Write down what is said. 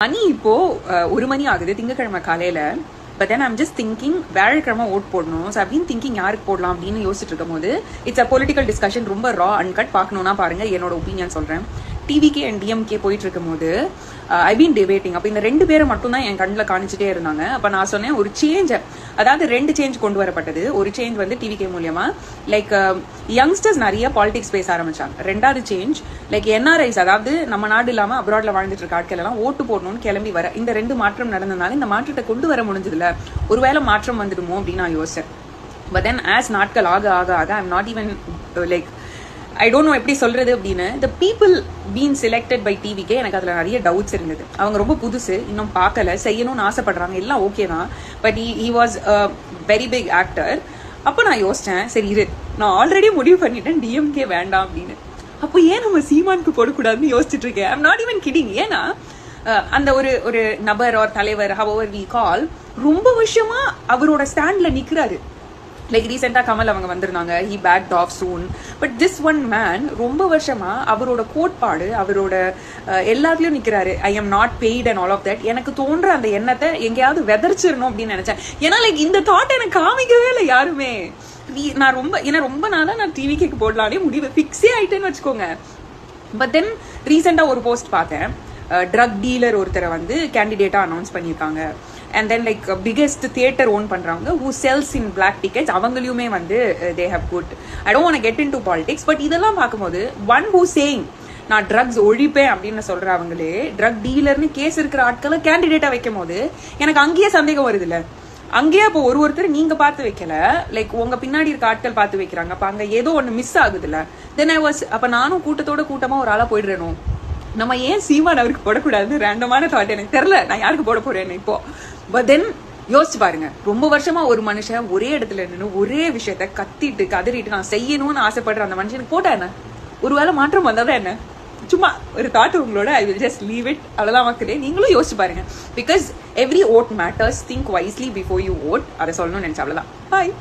மணி இப்போ 1 மணி ஆகுது திங்கக்கிழமை காலையில. But then I'm just thinking வியாழக்கிழமை ஓட் போடணும். ஸோ அப்படின்னு திங்கிங் யாருக்கு போடலாம் அப்படின்னு யோசிச்சுட்டு இருக்கும் போது இட்ஸ் அ பொலிட்டிக்கல் டிஸ்கஷன், ரொம்ப ரா அன்கட். பார்க்கணும்னா பாருங்க, என்னோட ஒப்பீனியன் சொல்றேன். டிவிகே அண்ட் டிஎம்கே போயிட்டு இருக்கும் போது ஐ பீன் டிபேட்டிங். அப்போ இந்த 2 பேரை மட்டும் தான் என் கண்ணில் காணிச்சிட்டே இருந்தாங்க. அப்போ நான் சொன்னேன் ஒரு சேஞ்ச், அதாவது 2 சேஞ்ச் கொண்டு வரப்பட்டது. ஒரு சேஞ்ச் வந்து டிவிகே மூலியமா லைக் யங்ஸ்டர்ஸ் நிறைய பாலிடிக்ஸ் பேச ஆரம்பிச்சாங்க. 2வது சேஞ்ச் லைக் என்ஆர்ஐஸ், அதாவது நம்ம நாடு இல்லாம அப்ராட்ல வாழ்ந்துட்டு இருக்க ஆட்கள் எல்லாம் ஓட்டு போடணும்னு கிளம்பி வர. இந்த 2 மாற்றம் நடந்ததுனால இந்த மாற்றத்தை கொண்டு வர முடிஞ்சதுல ஒருவேளை மாற்றம் வந்துடுமோ அப்படின்னு நான் யோசிச்சேன். பட் தென் ஆஸ் நாட்கள் ஆக ஆக ஆக I'm not even like I don't know எப்படி சொல்றது அப்படின்னு. The people been selected by டிவிக்கே எனக்கு அதுல நிறைய டவுட்ஸ் இருந்தது. அவங்க ரொம்ப புதுசு, இன்னும் பார்க்கல, செய்யணும்னு ஆசைப்படுறாங்க, எல்லாம் ஓகே தான். But he was a very big actor. அப்போ நான் யோசிச்சேன், சரி இரு, நான் ஆல்ரெடி முடிவு பண்ணிட்டேன் டிஎம்கே வேண்டாம் அப்படின்னு. அப்போ ஏன் நம்ம சீமானுக்கு போடக்கூடாதுன்னு யோசிச்சுட்டு இருக்கேன். I'm not even kidding. ஏன்னா அந்த ஒரு நபர் ஒரு தலைவர் ஹவர் வி கால் ரொம்ப வருஷமா அவரோட ஸ்டாண்ட்ல நிக்கிறாரு. லைக் ரீசெண்டா கமல் அவங்க வந்திருந்தாங்க, he backed off soon. But this one man ரொம்ப வருஷமா அவரோட கோட்பாடு, அவரோட எல்லாத்துலயும் நிக்கிறாரு. I am not paid and all of that. எனக்கு தோன்ற அந்த எண்ணத்தை எங்கேயாவது வெதர்ச்சிடணும் அப்படின்னு நினைச்சேன். ஏன்னா லைக் இந்த தாட் எனக்கு காமிக்கவே இல்லை யாருமே. நான் ரொம்ப நாளா நான் டிவிக்கு போடலானே முடிவு ஃபிக்ஸே ஆயிட்டேன்னு வச்சுக்கோங்க. பட் தென் ரீசெண்டா ஒரு போஸ்ட் பார்த்தேன், ட்ரக் டீலர் ஒருத்தரை வந்து கேண்டிடேட்டா அனௌன்ஸ் பண்ணியிருக்காங்க. And then like biggest theatre own பண்றவங்க who sells in black tickets, அவங்களையுமே வந்து they have good. I don't want get into politics. But இதெல்லாம் பார்க்கும்போது ஒன் ஹூ சேயிங் நான் ட்ரக்ஸ் ஒழிப்பேன் அப்படின்னு சொல்றவங்களே ட்ரக் டீலர்னு கேஸ் இருக்கிற ஆட்களை கேண்டிடேட்டா வைக்கும் போது எனக்கு அங்கேயே சந்தேகம் வருது இல்ல. அங்கேயே அப்போ ஒருத்தர் நீங்க பார்த்து வைக்கல, லைக் உங்க பின்னாடி இருக்க ஆட்கள் பார்த்து வைக்கிறாங்க. அப்ப அங்க ஏதோ ஒண்ணு மிஸ் ஆகுது இல்ல. தென் ஐ வாஸ், அப்ப நானும் கூட்டமா ஒரு ஆளா போயிடுறேனும். நம்ம ஏன் சீமான் அவருக்கு போடக்கூடாதுன்னு ரேண்டமான தாட். எனக்கு தெரியல நான் யாருக்கு போட போறேன்னு இப்போ. பட் தென் யோசிச்சு பாருங்க, ரொம்ப வருஷமா ஒரு மனுஷன் ஒரே இடத்துல நின்று ஒரே விஷயத்த கத்திட்டு கதறிட்டு நான் செய்யணும்னு ஆசைப்படுற அந்த மனுஷனுக்கு போட்டா என்ன? ஒருவேளை மாற்றம் வந்தாதான் என்ன? சும்மா ஒரு தாட் உங்களோட. I will just leave it. அவ்வளவுதான் மக்களே, நீங்களும் யோசிச்சு பாருங்க. Because every vote matters. Think wisely before you vote. அதை சொல்லணும்னு நினைச்சா அவ்வளவுதான். பாய்.